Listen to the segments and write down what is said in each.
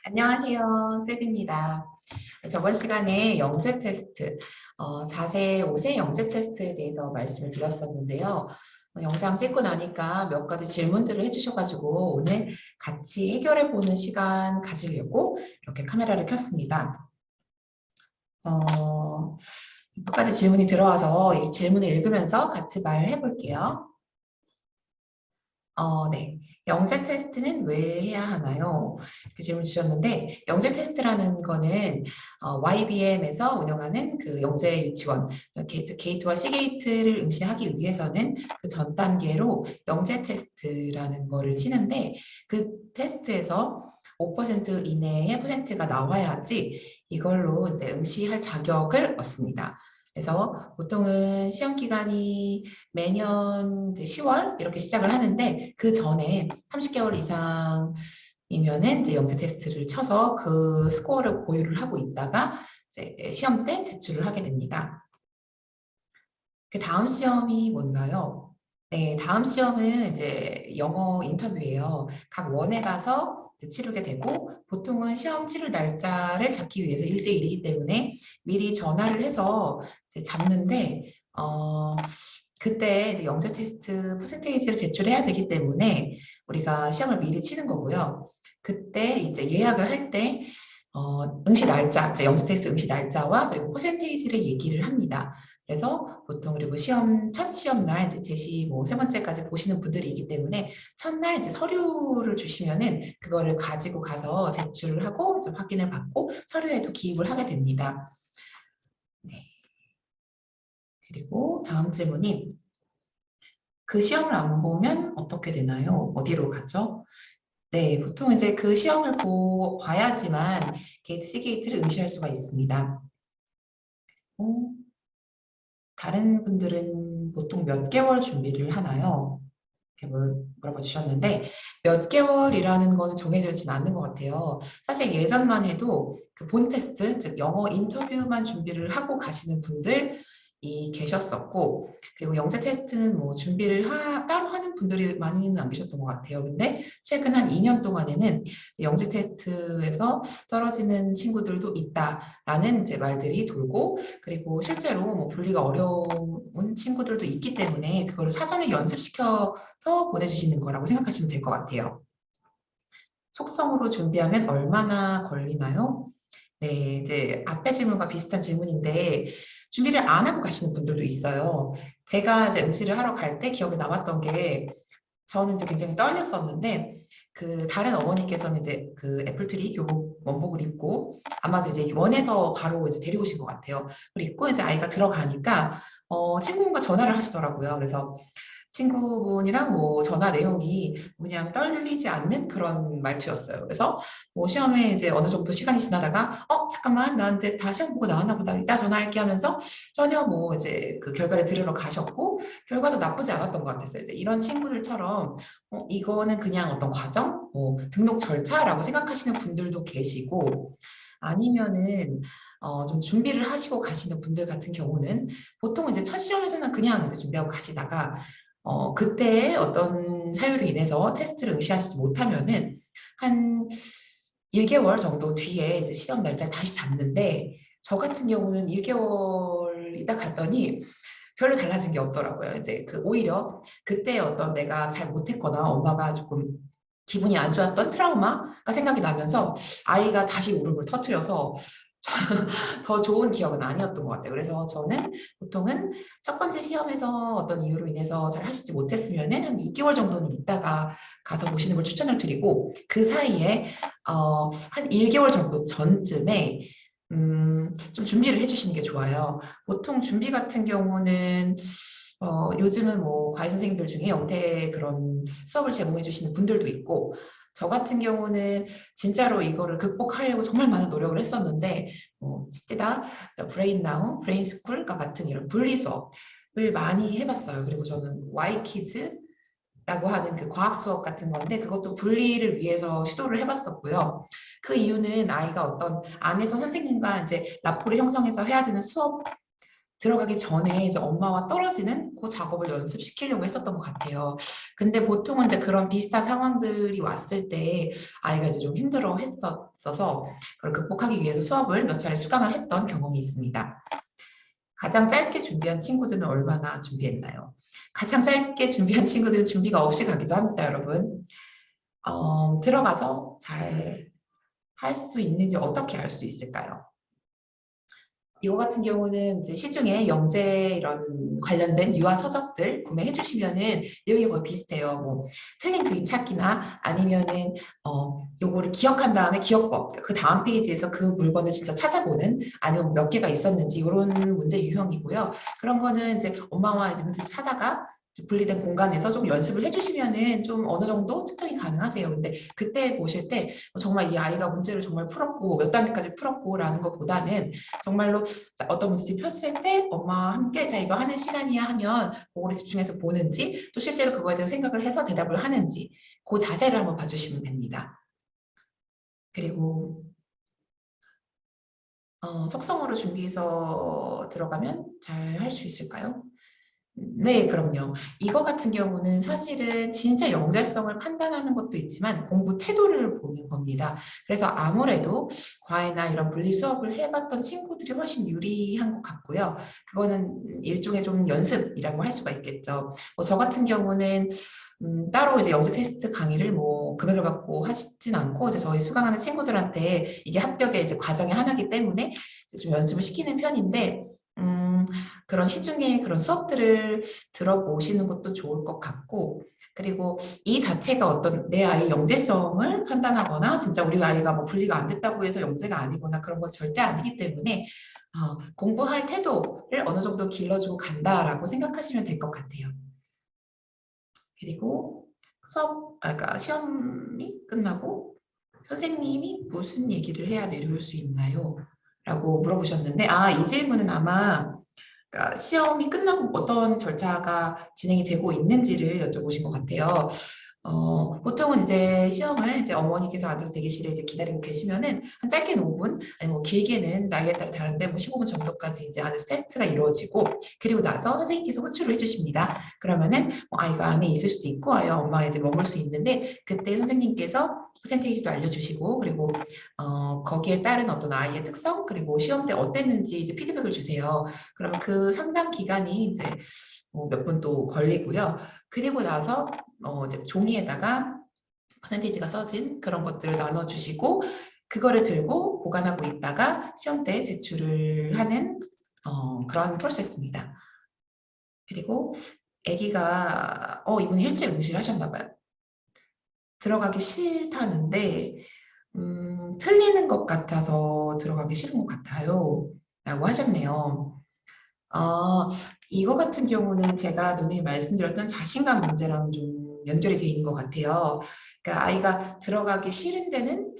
안녕하세요. 쌤입니다. 저번 시간에 영재 테스트, 4세, 5세 영재 테스트에 대해서 말씀을 드렸었는데요. 영상 찍고 나니까 몇 가지 질문들을 해주셔가지고 오늘 같이 해결해보는 시간 가지려고 이렇게 카메라를 켰습니다. 몇 가지 질문이 들어와서 이 질문을 읽으면서 같이 말해볼게요. 네. 영재 테스트는 왜 해야 하나요? 그 질문 주셨는데, 영재 테스트라는 거는 YBM에서 운영하는 그 영재 유치원, 게이트와 C게이트를 응시하기 위해서는 그 전 단계로 영재 테스트라는 거를 치는데, 그 테스트에서 5% 이내의 퍼센트가 나와야지 이걸로 이제 응시할 자격을 얻습니다. 그래서 보통은 시험 기간이 매년 이제 10월 이렇게 시작을 하는데 그 전에 30개월 이상이면은 이제 영재 테스트를 쳐서 그 스코어를 보유를 하고 있다가 이제 시험 때 제출을 하게 됩니다. 그 다음 시험이 뭔가요? 네, 다음 시험은 이제 영어 인터뷰예요. 각 원에 가서 치르게 되고 보통은 시험 치를 날짜를 잡기 위해서 1대1이기 때문에 미리 전화를 해서 이제 잡는데 그때 이제 영재 테스트 퍼센테이지를 제출해야 되기 때문에 우리가 시험을 미리 치는 거고요. 그때 이제 예약을 할 때 응시 날짜, 이제 영재 테스트 응시 날짜와 그리고 퍼센테이지를 얘기를 합니다. 그래서 보통 그리고 첫 시험 날 이제 제시 뭐 세 번째까지 보시는 분들이 있기 때문에 첫날 이제 서류를 주시면은 그거를 가지고 가서 제출을 하고 이제 확인을 받고 서류에도 기입을 하게 됩니다. 네. 그리고 다음 질문이 그 시험을 안 보면 어떻게 되나요? 어디로 가죠? 네, 보통 이제 그 시험을 봐야지만 게이트 C게이트를 응시할 수가 있습니다. 다른 분들은 보통 몇 개월 준비를 하나요? 이렇게 물어봐 주셨는데 몇 개월이라는 거는 정해져 있지는 않는 것 같아요. 사실 예전만 해도 그 본 테스트, 즉 영어 인터뷰만 준비를 하고 가시는 분들이 계셨었고 그리고 영재 테스트는 뭐 준비를 따로 하는 분들이 많이는 안 계셨던 것 같아요. 근데 최근 한 2년 동안에는 영재 테스트에서 떨어지는 친구들도 있다라는 이제 말들이 돌고 그리고 실제로 뭐 분리가 어려운 친구들도 있기 때문에 그거를 사전에 연습시켜서 보내주시는 거라고 생각하시면 될 것 같아요. 속성으로 준비하면 얼마나 걸리나요? 네, 이제 앞에 질문과 비슷한 질문인데 준비를 안 하고 가시는 분들도 있어요. 제가 이제 응시를 하러 갈 때 기억에 남았던 게 저는 이제 굉장히 떨렸었는데 그 다른 어머니께서는 이제 그 애플트리 교복 원복을 입고 아마도 이제 원에서 바로 이제 데리고 오신 것 같아요. 그리고 입고 이제 아이가 들어가니까 친구분과 전화를 하시더라고요. 그래서 친구분이랑 뭐 전화 내용이 그냥 떨리지 않는 그런 말투였어요. 그래서 뭐 시험에 이제 어느 정도 시간이 지나다가 잠깐만 나한테 다 시험 보고 나왔나 보다 이따 전화할게 하면서 전혀 뭐 이제 그 결과를 들으러 가셨고 결과도 나쁘지 않았던 것 같았어요. 이제 이런 친구들처럼 이거는 그냥 어떤 과정, 뭐 등록 절차라고 생각하시는 분들도 계시고 아니면은 좀 준비를 하시고 가시는 분들 같은 경우는 보통 이제 첫 시험에서는 그냥 이제 준비하고 가시다가 그때 어떤 사유로 인해서 테스트를 응시하시지 못하면은 한 1개월 정도 뒤에 이제 시험 날짜를 다시 잡는데 저 같은 경우는 1개월 있다 갔더니 별로 달라진 게 없더라고요. 이제 그 오히려 그때 어떤 내가 잘 못했거나 엄마가 조금 기분이 안 좋았던 트라우마가 생각이 나면서 아이가 다시 울음을 터뜨려서 더 좋은 기억은 아니었던 것 같아요. 그래서 저는 보통은 첫 번째 시험에서 어떤 이유로 인해서 잘 하시지 못했으면은 한 2개월 정도는 있다가 가서 보시는 걸 추천을 드리고 그 사이에 한 1개월 정도 전쯤에 좀 준비를 해주시는 게 좋아요. 보통 준비 같은 경우는 요즘은 뭐 과외 선생님들 중에 영태 그런 수업을 제공해 주시는 분들도 있고 저 같은 경우는 진짜로 이거를 극복하려고 정말 많은 노력을 했었는데 시티다, 브레인나우, 브레인스쿨과 같은 이런 분리 수업을 많이 해봤어요. 그리고 저는 Y키즈라고 하는 그 과학 수업 같은 건데 그것도 분리를 위해서 시도를 해봤었고요. 그 이유는 아이가 어떤 안에서 선생님과 이제 라포를 형성해서 해야 되는 수업 들어가기 전에 이제 엄마와 떨어지는 그 작업을 연습시키려고 했었던 것 같아요. 근데 보통은 이제 그런 비슷한 상황들이 왔을 때 아이가 이제 좀 힘들어 했었어서 그걸 극복하기 위해서 수업을 몇 차례 수강을 했던 경험이 있습니다. 가장 짧게 준비한 친구들은 얼마나 준비했나요? 가장 짧게 준비한 친구들은 준비가 없이 가기도 합니다, 여러분. 들어가서 잘 할 수 있는지 어떻게 알 수 있을까요? 이거 같은 경우는 이제 시중에 영재 이런 관련된 유아 서적들 구매해 주시면은 내용이 거의 비슷해요. 뭐 틀린 그림 찾기나 아니면은 요거를 기억한 다음에 기억법 그 다음 페이지에서 그 물건을 진짜 찾아보는 아니면 몇 개가 있었는지 이런 문제 유형이고요. 그런 거는 이제 엄마와 이제 문제 찾아가 분리된 공간에서 좀 연습을 해주시면은 좀 어느 정도 측정이 가능하세요. 근데 그때 보실 때 정말 이 아이가 문제를 정말 풀었고 몇 단계까지 풀었고라는 것보다는 정말로 어떤 문제집 폈을 때 엄마와 함께 자 이거 하는 시간이야 하면 그거를 집중해서 보는지 또 실제로 그거에 대해서 생각을 해서 대답을 하는지 그 자세를 한번 봐주시면 됩니다. 그리고 속성어로 준비해서 들어가면 잘 할 수 있을까요? 네, 그럼요. 이거 같은 경우는 사실은 진짜 영재성을 판단하는 것도 있지만 공부 태도를 보는 겁니다. 그래서 아무래도 과외나 이런 분리 수업을 해봤던 친구들이 훨씬 유리한 것 같고요. 그거는 일종의 좀 연습이라고 할 수가 있겠죠. 저 같은 경우는 따로 이제 영재 테스트 강의를 뭐 금액을 받고 하진 않고 이제 저희 수강하는 친구들한테 이게 합격의 이제 과정의 하나이기 때문에 이제 좀 연습을 시키는 편인데 그런 시중에 그런 수업들을 들어보시는 것도 좋을 것 같고 그리고 이 자체가 어떤 내 아이의 영재성을 판단하거나 진짜 우리 아이가 뭐 분리가 안 됐다고 해서 영재가 아니거나 그런 건 절대 아니기 때문에 공부할 태도를 어느 정도 길러주고 간다라고 생각하시면 될 것 같아요. 그리고 그러니까 시험이 끝나고 선생님이 무슨 얘기를 해야 내려올 수 있나요? 라고 물어보셨는데 이 질문은 아마 그러니까 시험이 끝나고 어떤 절차가 진행이 되고 있는지를 여쭤보신 것 같아요. 보통은 이제 시험을 이제 어머니께서 앉아서 대기실에 이제 기다리고 계시면은 한 짧게는 5분, 아니면 뭐 길게는 나이에 따라 다른데 뭐 15분 정도까지 이제 안에서 테스트가 이루어지고 그리고 나서 선생님께서 호출을 해주십니다. 그러면은 뭐 아이가 안에 있을 수 있고 엄마 이제 머물 수 있는데 그때 선생님께서 퍼센테이지도 알려주시고 그리고 거기에 따른 어떤 아이의 특성 그리고 시험 때 어땠는지 이제 피드백을 주세요. 그러면 그 상담 기간이 이제 몇 분 또 걸리고요. 그리고 나서 이제 종이에다가 퍼센테이지가 써진 그런 것들을 나눠주시고 그거를 들고 보관하고 있다가 시험 때 제출을 하는 그런 프로세스입니다. 그리고 아기가 이분이 일찍 응시를 하셨나 봐요. 들어가기 싫다는데 틀리는 것 같아서 들어가기 싫은 것 같아요. 라고 하셨네요. 이거 같은 경우는 제가 누님 말씀드렸던 자신감 문제랑 좀 연결이 돼 있는 것 같아요. 그러니까 아이가 들어가기 싫은 데는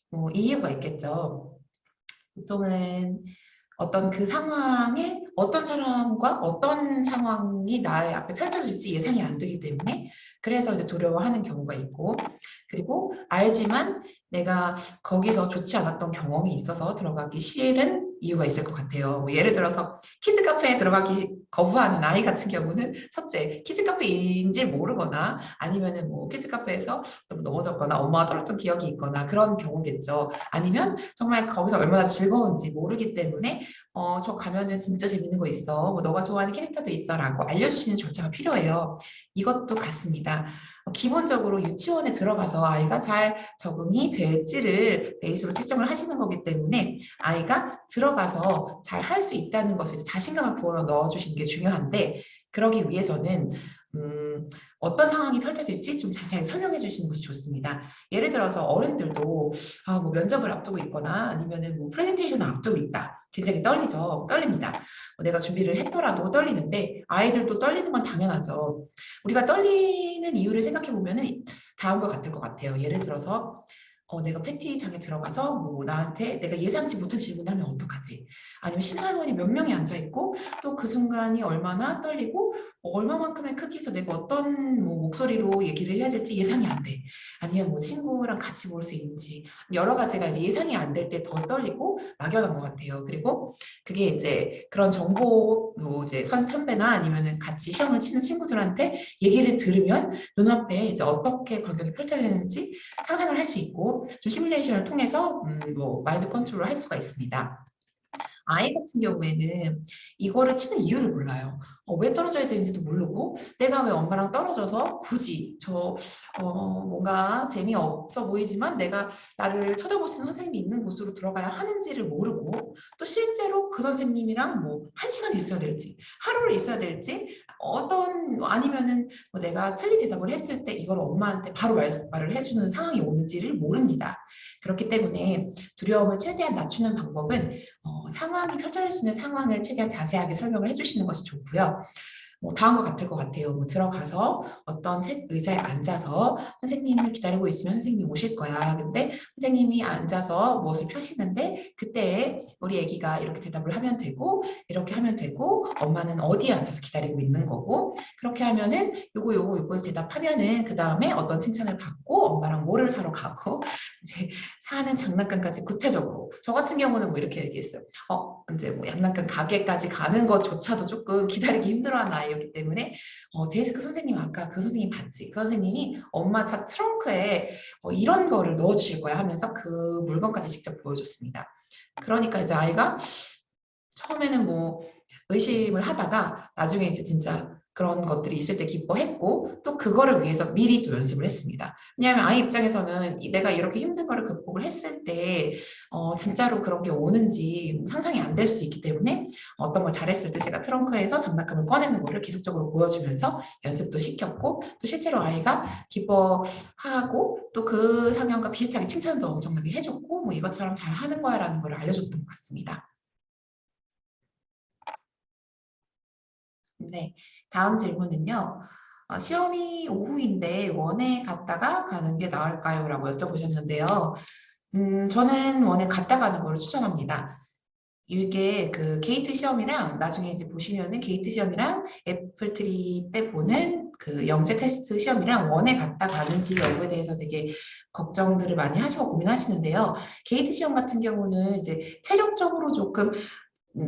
뭐 이유가 있겠죠. 보통은 어떤 그 상황에 어떤 사람과 어떤 상황이 나의 앞에 펼쳐질지 예상이 안 되기 때문에 그래서 이제 두려워하는 경우가 있고 그리고 알지만 내가 거기서 좋지 않았던 경험이 있어서 들어가기 싫은 이유가 있을 것 같아요. 뭐 예를 들어서 키즈 카페에 들어가기 거부하는 아이 같은 경우는 첫째 키즈 카페인지 모르거나 아니면은 뭐 키즈 카페에서 좀 넘어졌거나 엄마가 떨었던 기억이 있거나 그런 경우겠죠. 아니면 정말 거기서 얼마나 즐거운지 모르기 때문에 저 가면은 진짜 재밌는 거 있어. 뭐 너가 좋아하는 캐릭터도 있어라고 알려주시는 절차가 필요해요. 이것도 같습니다. 기본적으로 유치원에 들어가서 아이가 잘 적응이 될지를 베이스로 채점을 하시는 거기 때문에 아이가 들어가서 잘 할 수 있다는 것을 자신감을 불어 넣어주시는 게 중요한데 그러기 위해서는 어떤 상황이 펼쳐질지 좀 자세하게 설명해 주시는 것이 좋습니다. 예를 들어서 어른들도 뭐 면접을 앞두고 있거나 아니면은 뭐 프레젠테이션을 앞두고 있다. 굉장히 떨립니다. 내가 준비를 했더라도 떨리는데 아이들도 떨리는 건 당연하죠. 우리가 떨리는 이유를 생각해 보면은 다음과 같을 것 같아요. 예를 들어서 내가 패티장에 들어가서 뭐 나한테 내가 예상치 못한 질문을 하면 어떡하지? 아니면 심사위원이 몇 명이 앉아있고 또 그 순간이 얼마나 떨리고 얼마만큼의 크기에서 내가 어떤 뭐 목소리로 얘기를 해야 될지 예상이 안 돼. 아니면 뭐 친구랑 같이 볼 수 있는지 여러 가지가 이제 예상이 안 될 때 더 떨리고 막연한 것 같아요. 그리고 그게 이제 그런 정보 뭐 이제 선배나 아니면은 같이 시험을 치는 친구들한테 얘기를 들으면 눈앞에 이제 어떻게 광경이 펼쳐지는지 상상을 할 수 있고 좀 시뮬레이션을 통해서 뭐 마인드 컨트롤을 할 수가 있습니다. 아이 같은 경우에는 이거를 치는 이유를 몰라요. 왜 떨어져야 되는지도 모르고 내가 왜 엄마랑 떨어져서 굳이 뭔가 재미없어 보이지만 내가 나를 쳐다보시는 선생님이 있는 곳으로 들어가야 하는지를 모르고 또 실제로 그 선생님이랑 뭐 1시간 있어야 될지 하루를 있어야 될지 아니면은 뭐 내가 틀린 대답을 했을 때 이걸 엄마한테 바로 말을 해주는 상황이 오는지를 모릅니다. 그렇기 때문에 두려움을 최대한 낮추는 방법은 상황이 펼쳐질 수 있는 상황을 최대한 자세하게 설명을 해주시는 것이 좋고요. 뭐 다음과 같을 것 같아요. 뭐 들어가서 어떤 책 의자에 앉아서 선생님을 기다리고 있으면 선생님이 오실 거야. 근데 선생님이 앉아서 무엇을 펴시는데 그때 우리 아기가 이렇게 대답을 하면 되고 이렇게 하면 되고 엄마는 어디에 앉아서 기다리고 있는 거고 그렇게 하면은 요걸 대답하면은 그 다음에 어떤 칭찬을 받고 엄마랑 뭐를 사러 가고 이제 사는 장난감까지 구체적으로 저 같은 경우는 뭐 이렇게 얘기했어요. 이제 뭐 장난감 가게까지 가는 것조차도 조금 기다리기 힘들어하는 아이였기 때문에 데이스크 선생님 아까 그 선생님 봤지? 그 선생님이 엄마 차 트렁크에 이런 거를 넣어주실 거야 하면서 그 물건까지 직접 보여줬습니다. 그러니까 이제 아이가 처음에는 뭐 의심을 하다가 나중에 이제 진짜 그런 것들이 있을 때 기뻐했고 또 그거를 위해서 미리 또 연습을 했습니다. 왜냐하면 아이 입장에서는 내가 이렇게 힘든 거를 극복을 했을 때 진짜로 그런 게 오는지 상상이 안 될 수도 있기 때문에 어떤 걸 잘했을 때 제가 트렁크에서 장난감을 꺼내는 거를 계속적으로 보여주면서 연습도 시켰고 또 실제로 아이가 기뻐하고 또 그 상황과 비슷하게 칭찬도 엄청나게 해줬고 뭐 이것처럼 잘하는 거야 라는 걸 알려줬던 것 같습니다. 네, 다음 질문은요. 시험이 오후인데 원에 갔다가 가는 게 나을까요? 라고 여쭤보셨는데요. 저는 원에 갔다 가는 걸 추천합니다. 이게 그 게이트 시험이랑 나중에 이제 보시면은 게이트 시험이랑 애플트리 때 보는 그 영재 테스트 시험이랑 원에 갔다 가는지 여부에 대해서 되게 걱정들을 많이 하시고 고민하시는데요. 게이트 시험 같은 경우는 이제 체력적으로 조금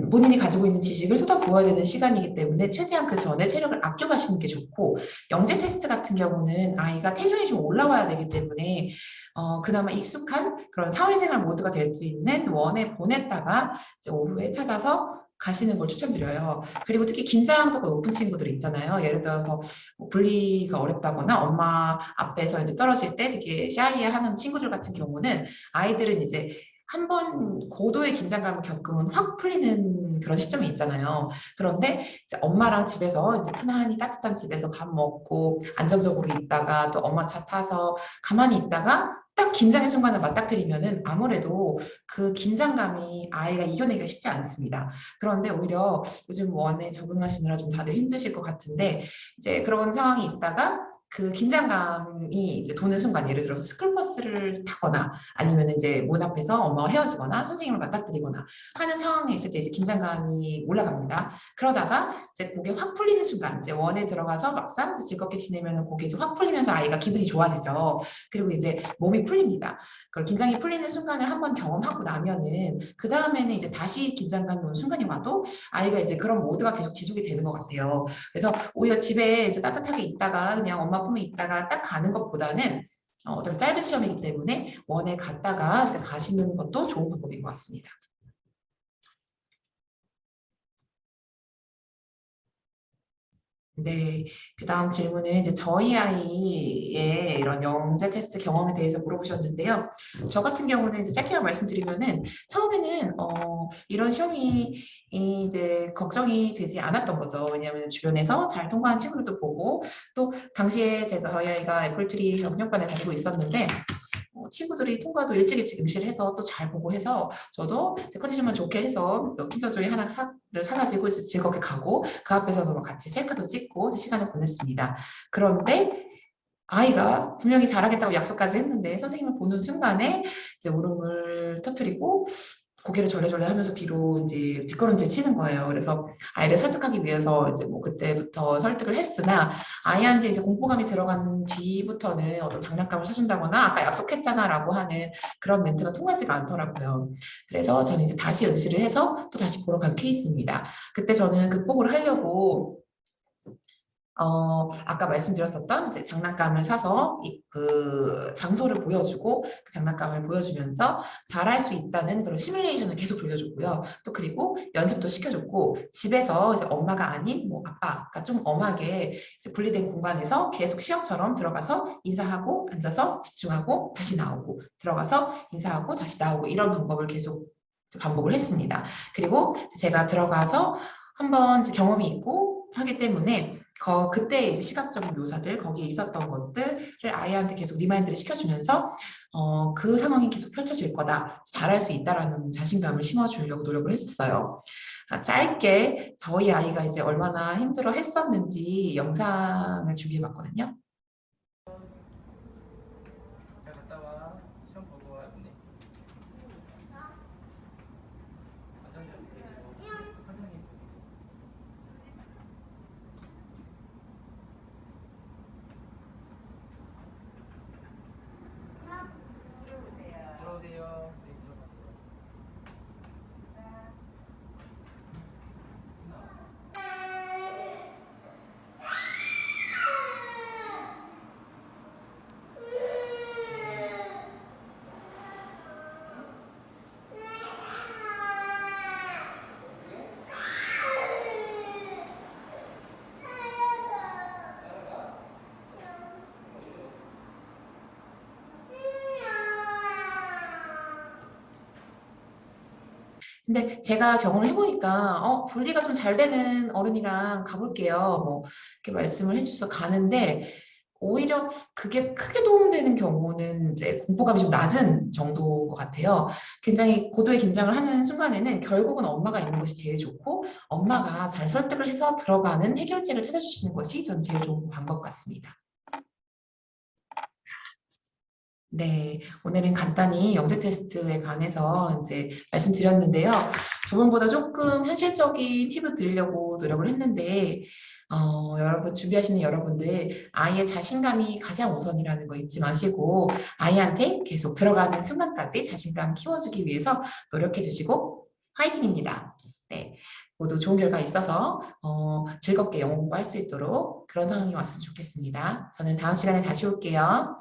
본인이 가지고 있는 지식을 쏟아부어야 되는 시간이기 때문에 최대한 그 전에 체력을 아껴 가시는 게 좋고 영재 테스트 같은 경우는 아이가 텐션이 좀 올라와야 되기 때문에 그나마 익숙한 그런 사회생활 모드가 될 수 있는 원에 보냈다가 이제 오후에 찾아서 가시는 걸 추천드려요. 그리고 특히 긴장도가 높은 친구들 있잖아요. 예를 들어서 뭐 분리가 어렵다거나 엄마 앞에서 이제 떨어질 때 되게 샤이해하는 친구들 같은 경우는 아이들은 이제 한번 고도의 긴장감을 겪으면 확 풀리는 그런 시점이 있잖아요. 그런데 이제 엄마랑 집에서 이제 편안히 따뜻한 집에서 밥 먹고 안정적으로 있다가 또 엄마 차 타서 가만히 있다가 딱 긴장의 순간을 맞닥뜨리면은 아무래도 그 긴장감이 아이가 이겨내기가 쉽지 않습니다. 그런데 오히려 요즘 원에 적응하시느라 좀 다들 힘드실 것 같은데 이제 그런 상황이 있다가 그 긴장감이 이제 도는 순간 예를 들어서 스쿨버스를 타거나 아니면 이제 문 앞에서 엄마와 헤어지거나 선생님을 맞닥뜨리거나 하는 상황이 있을 때 이제 긴장감이 올라갑니다. 그러다가 이제 그게 확 풀리는 순간 이제 원에 들어가서 막상 이제 즐겁게 지내면 그게 이제 확 풀리면서 아이가 기분이 좋아지죠. 그리고 이제 몸이 풀립니다. 그 긴장이 풀리는 순간을 한번 경험하고 나면은 그 다음에는 이제 다시 긴장감이 오는 순간이 와도 아이가 이제 그런 모드가 계속 지속이 되는 것 같아요. 그래서 오히려 집에 이제 따뜻하게 있다가 그냥 엄마 품에 있다가 딱 가는 것보다는 어차피 짧은 시험이기 때문에 원에 갔다가 이제 가시는 것도 좋은 방법인 것 같습니다. 네, 그 다음 질문은 이제 저희 아이의 이런 영재 테스트 경험에 대해서 물어보셨는데요. 저 같은 경우는 이제 짧게 말씀드리면은 처음에는 이런 시험이 이제 걱정이 되지 않았던 거죠. 왜냐하면 주변에서 잘 통과한 친구들도 보고 또 당시에 제가 저희 아이가 애플트리 영역반에 다니고 있었는데 친구들이 통과도 일찍 일찍 응시를 해서 또 잘 보고 해서 저도 제 컨디션만 좋게 해서 또 킨저조이 하나를 사가지고 이제 즐겁게 가고 그 앞에서도 막 같이 셀카도 찍고 이제 시간을 보냈습니다. 그런데 아이가 분명히 잘하겠다고 약속까지 했는데 선생님을 보는 순간에 이제 울음을 터뜨리고 고개를 절레절레 하면서 뒤로 이제 뒷걸음질 치는 거예요. 그래서 아이를 설득하기 위해서 이제 뭐 그때부터 설득을 했으나 아이한테 이제 공포감이 들어간 뒤부터는 어떤 장난감을 사준다거나 아까 약속했잖아라고 하는 그런 멘트가 통하지가 않더라고요. 그래서 저는 이제 다시 의지를 해서 또 다시 보러 간 케이스입니다. 그때 저는 극복을 하려고 아까 말씀드렸었던 이제 장난감을 사서 그 장소를 보여주고 그 장난감을 보여주면서 잘할 수 있다는 그런 시뮬레이션을 계속 돌려줬고요. 또 그리고 연습도 시켜줬고 집에서 이제 엄마가 아닌 뭐 아빠가 좀 엄하게 이제 분리된 공간에서 계속 시험처럼 들어가서 인사하고 앉아서 집중하고 다시 나오고 들어가서 인사하고 다시 나오고 이런 방법을 계속 반복을 했습니다. 그리고 제가 들어가서 한번 이제 경험이 있고 하기 때문에 그때 이제 시각적인 묘사들 거기에 있었던 것들을 아이한테 계속 리마인드를 시켜주면서 그 상황이 계속 펼쳐질 거다, 잘할 수 있다라는 자신감을 심어주려고 노력을 했었어요. 짧게 저희 아이가 이제 얼마나 힘들어 했었는지 영상을 준비해봤거든요. 잘 갔다 와. 시험 보고 와, 언니. 화장실 데리고. 화장실. 들어오세요. 네, 들어가세요. 근데 제가 경험을 해보니까 분리가 좀 잘 되는 어른이랑 가볼게요. 뭐 이렇게 말씀을 해주셔서 가는데 오히려 그게 크게 도움되는 경우는 이제 공포감이 좀 낮은 정도인 것 같아요. 굉장히 고도의 긴장을 하는 순간에는 결국은 엄마가 있는 것이 제일 좋고 엄마가 잘 설득을 해서 들어가는 해결책을 찾아주시는 것이 전 제일 좋은 방법 같습니다. 네, 오늘은 간단히 영재 테스트에 관해서 이제 말씀드렸는데요. 저번보다 조금 현실적인 팁을 드리려고 노력을 했는데, 여러분, 준비하시는 여러분들, 아이의 자신감이 가장 우선이라는 거 잊지 마시고, 아이한테 계속 들어가는 순간까지 자신감 키워주기 위해서 노력해 주시고, 화이팅입니다. 네, 모두 좋은 결과 있어서 즐겁게 영어 공부할 수 있도록 그런 상황이 왔으면 좋겠습니다. 저는 다음 시간에 다시 올게요.